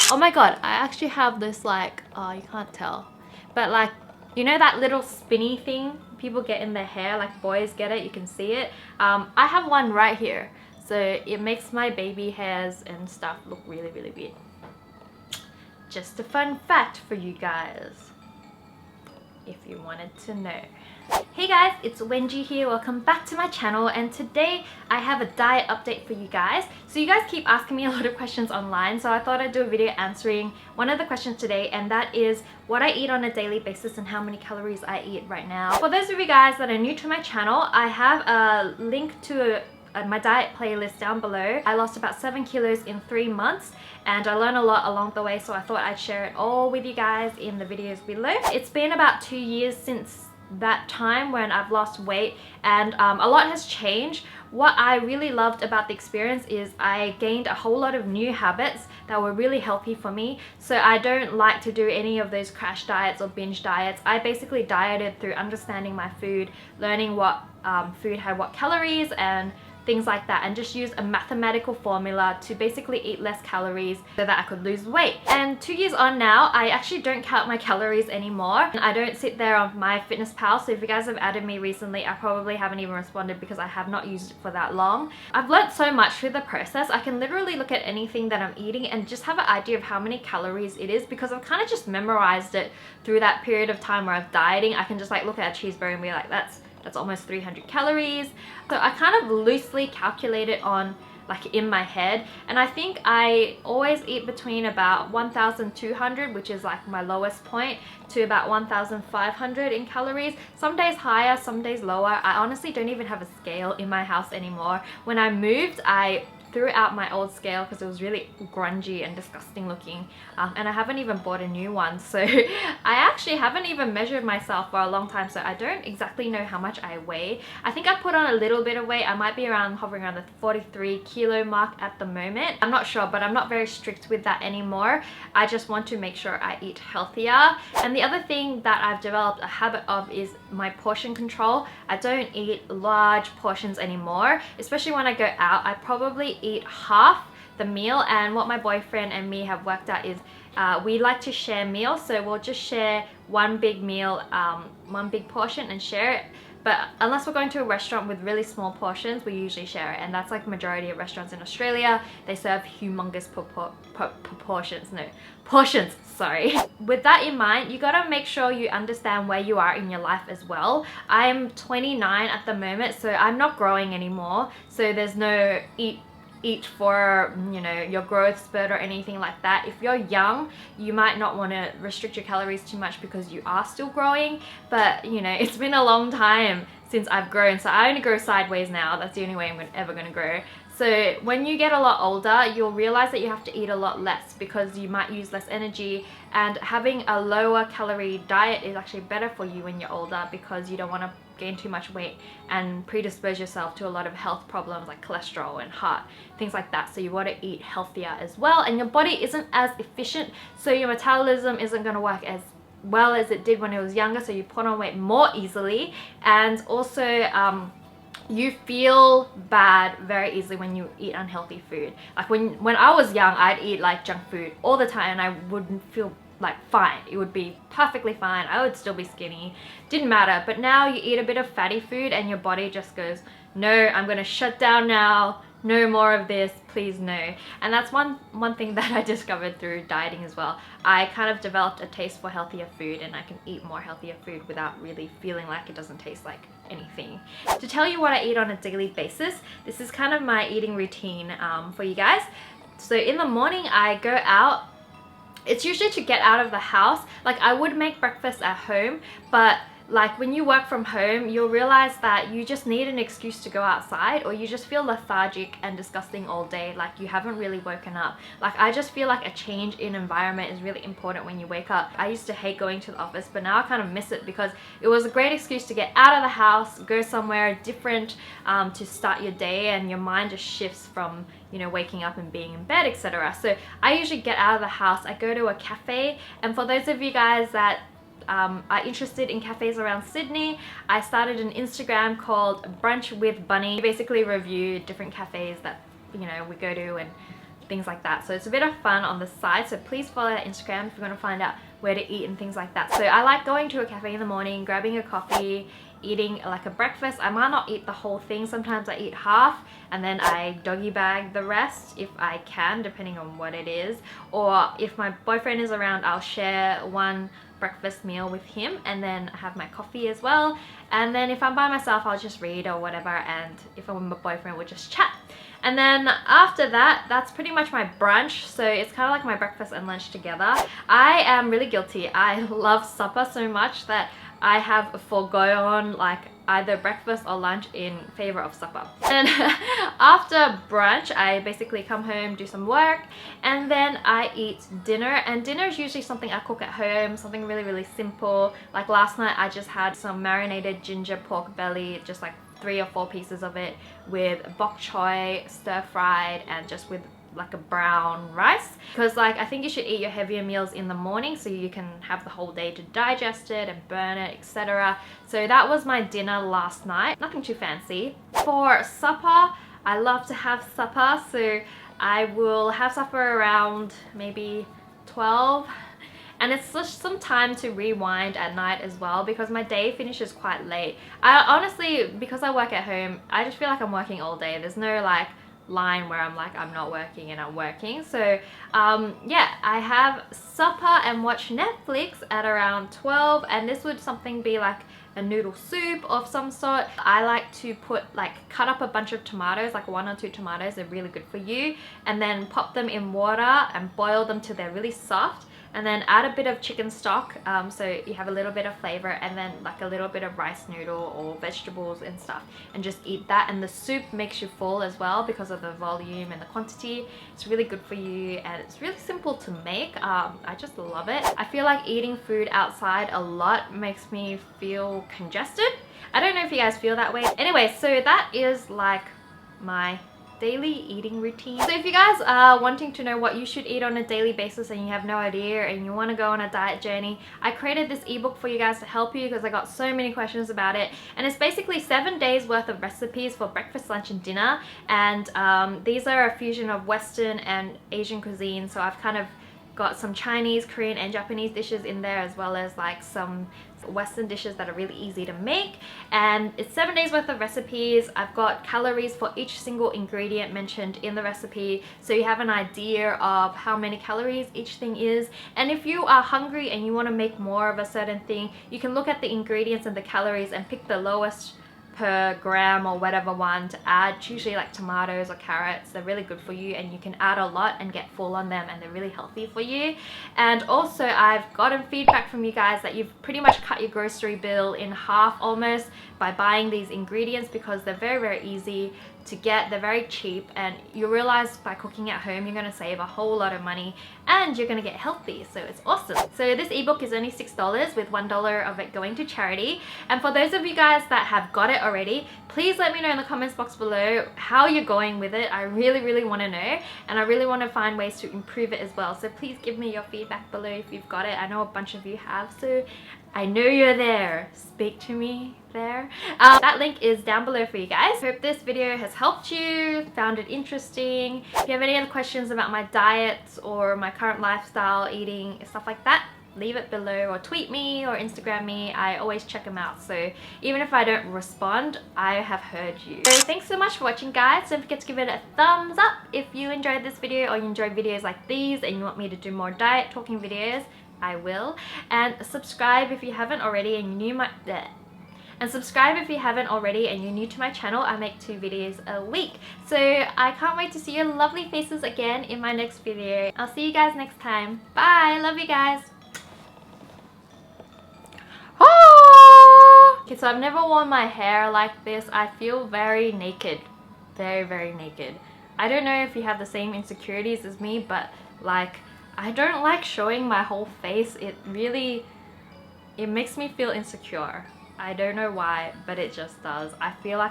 Oh my god, I actually have this like, oh, you can't tell, but like, you know that little spinny thing people get in their hair, like boys get it, you can see it. I have one right here, so it makes my baby hairs and stuff look really weird. Just a fun fact for you guys, if you wanted to know. Hey guys, it's Wengie here. Welcome back to my channel, and today I have a diet update for you guys. So you guys keep asking me a lot of questions online, so I thought I'd do a video answering one of the questions today, and that is what I eat on a daily basis and how many calories I eat right now. For those of you guys that are new to my channel, I have a link to my diet playlist down below. I lost about 7 kilos in 3 months, and I learned a lot along the way, so I thought I'd share it all with you guys in the videos below. It's been about 2 years since that time when I've lost weight, and a lot has changed. What I really loved about the experience is I gained a whole lot of new habits that were really healthy for me. So I don't like to do any of those crash diets or binge diets. I basically dieted through understanding my food, learning what food had what calories and things like that, and just use a mathematical formula to basically eat less calories so that I could lose weight. And 2 years on now, I actually don't count my calories anymore. I don't sit there on MyFitnessPal, so if you guys have added me recently, I probably haven't even responded because I have not used it for that long. I've learned so much through the process. I can literally look at anything that I'm eating and just have an idea of how many calories it is, because I've kind of just memorized it through that period of time where I'm dieting. I can just like look at a cheeseburger and be like, that's almost 300 calories. So I kind of loosely calculate it on like in my head, and I think I always eat between about 1,200, which is like my lowest point, to about 1,500 in calories. Some days higher, some days lower. I honestly don't even have a scale in my house anymore. When I moved, I threw out my old scale because it was really grungy and disgusting looking, and I haven't even bought a new one, so I actually haven't even measured myself for a long time, so I don't exactly know how much I weigh. I think I put on a little bit of weight. I might be hovering around the 43 kilo mark at the moment. I'm not sure, but I'm not very strict with that anymore. I just want to make sure I eat healthier. And the other thing that I've developed a habit of is my portion control. I don't eat large portions anymore, especially when I go out. I probably eat half the meal, and what my boyfriend and me have worked out is we like to share meals, so we'll just share one big meal, one big portion and share it. But unless we're going to a restaurant with really small portions, we usually share it, and that's like majority of restaurants in Australia. They serve humongous portions, sorry. With that in mind, you gotta make sure you understand where you are in your life as well. I'm 29 at the moment, so I'm not growing anymore, so there's no eat for, you know, your growth spurt or anything like that. If you're young, you might not want to restrict your calories too much because you are still growing, but you know, it's been a long time since I've grown, so I only grow sideways now. That's the only way I'm ever going to grow. So when you get a lot older, you'll realize that you have to eat a lot less because you might use less energy, and having a lower calorie diet is actually better for you when you're older, because you don't want to gain too much weight and predispose yourself to a lot of health problems like cholesterol and heart, things like that. So you want to eat healthier as well, and your body isn't as efficient, so your metabolism isn't going to work as well as it did when it was younger, so you put on weight more easily. And also you feel bad very easily when you eat unhealthy food. Like when I was young, I'd eat like junk food all the time and I wouldn't feel like fine. It would be perfectly fine. I would still be skinny, didn't matter. But now you eat a bit of fatty food and your body just goes, no, I'm gonna shut down now, no more of this, please no. And that's one thing that I discovered through dieting as well. I kind of developed a taste for healthier food, and I can eat more healthier food without really feeling like it doesn't taste like anything. To tell you what I eat on a daily basis, this is kind of my eating routine for you guys. So in the morning I go out. It's usually to get out of the house. Like I would make breakfast at home, but like when you work from home, you'll realize that you just need an excuse to go outside, or you just feel lethargic and disgusting all day, like you haven't really woken up. Like I just feel like a change in environment is really important when you wake up. I used to hate going to the office, but now I kind of miss it because it was a great excuse to get out of the house, go somewhere different to start your day, and your mind just shifts from, you know, waking up and being in bed, etc. So I usually get out of the house, I go to a cafe, and for those of you guys that are interested in cafes around Sydney, I started an Instagram called Brunch with Bunny. We basically review different cafes that, you know, we go to and things like that. So it's a bit of fun on the side, so please follow that Instagram if you want to find out where to eat and things like that. So I like going to a cafe in the morning, grabbing a coffee, eating like a breakfast. I might not eat the whole thing, sometimes I eat half and then I doggy bag the rest if I can, depending on what it is. Or if my boyfriend is around, I'll share one breakfast meal with him and then have my coffee as well. And then if I'm by myself, I'll just read or whatever, and if I'm with my boyfriend, we'll just chat. And then after that, that's pretty much my brunch. So it's kind of like my breakfast and lunch together. I am really guilty. I love supper so much that I have foregone like either breakfast or lunch in favor of supper. And after brunch, I basically come home, do some work, and then I eat dinner. And dinner is usually something I cook at home, something really simple. Like last night, I just had some marinated ginger pork belly, just like 3 or 4 pieces of it with bok choy, stir fried, and just with like a brown rice, because like I think you should eat your heavier meals in the morning so you can have the whole day to digest it and burn it, etc. So that was my dinner last night, nothing too fancy. For supper, I love to have supper, so I will have supper around maybe 12, and it's just some time to rewind at night as well because my day finishes quite late. I honestly, because I work at home, I just feel like I'm working all day. There's no like line where I'm like I'm not working and I'm working. So yeah, I have supper and watch Netflix at around 12, and this would something be like a noodle soup of some sort. I like to cut up a bunch of tomatoes, like 1 or 2 tomatoes, they're really good for you, and then pop them in water and boil them till they're really soft, and then add a bit of chicken stock, so you have a little bit of flavor, and then like a little bit of rice noodle or vegetables and stuff, and just eat that. And the soup makes you full as well because of the volume and the quantity. It's really good for you and it's really simple to make. I just love it. I feel like eating food outside a lot makes me feel congested. I don't know if you guys feel that way. Anyway, so that is like my daily eating routine. So if you guys are wanting to know what you should eat on a daily basis and you have no idea and you want to go on a diet journey, I created this ebook for you guys to help you because I got so many questions about it. And it's basically 7 days worth of recipes for breakfast, lunch and dinner, and these are a fusion of Western and Asian cuisine. So I've kind of got some Chinese, Korean and Japanese dishes in there, as well as like some Western dishes that are really easy to make. And it's 7 days worth of recipes. I've got calories for each single ingredient mentioned in the recipe, so you have an idea of how many calories each thing is. And if you are hungry and you want to make more of a certain thing, you can look at the ingredients and the calories and pick the lowest per gram or whatever one to add. It's usually like tomatoes or carrots. They're really good for you and you can add a lot and get full on them, and they're really healthy for you. And also I've gotten feedback from you guys that you've pretty much cut your grocery bill in half almost by buying these ingredients, because they're very easy to get, they're very cheap, and you realize by cooking at home you're going to save a whole lot of money and you're going to get healthy. So it's awesome. So this ebook is only $6 with $1 of it going to charity. And for those of you guys that have got it already, please let me know in the comments box below how you're going with it. I really want to know, and I really want to find ways to improve it as well. So please give me your feedback below if you've got it. I know a bunch of you have, so I know you're there. Speak to me there. That link is down below for you guys. Hope this video has helped you, found it interesting. If you have any other questions about my diet or my current lifestyle, eating, stuff like that, leave it below, or tweet me or Instagram me. I always check them out, so even if I don't respond, I have heard you. So thanks so much for watching, guys. Don't forget to give it a thumbs up if you enjoyed this video, or you enjoy videos like these and you want me to do more diet talking videos. I will. And subscribe if you haven't already and you're new to my channel. I make 2 videos a week, so I can't wait to see your lovely faces again in my next video. I'll see you guys next time. Bye. Love you guys. Okay, so I've never worn my hair like this. I feel very naked, very naked. I don't know if you have the same insecurities as me, but like, I don't like showing my whole face. It makes me feel insecure. I don't know why, but it just does. I feel like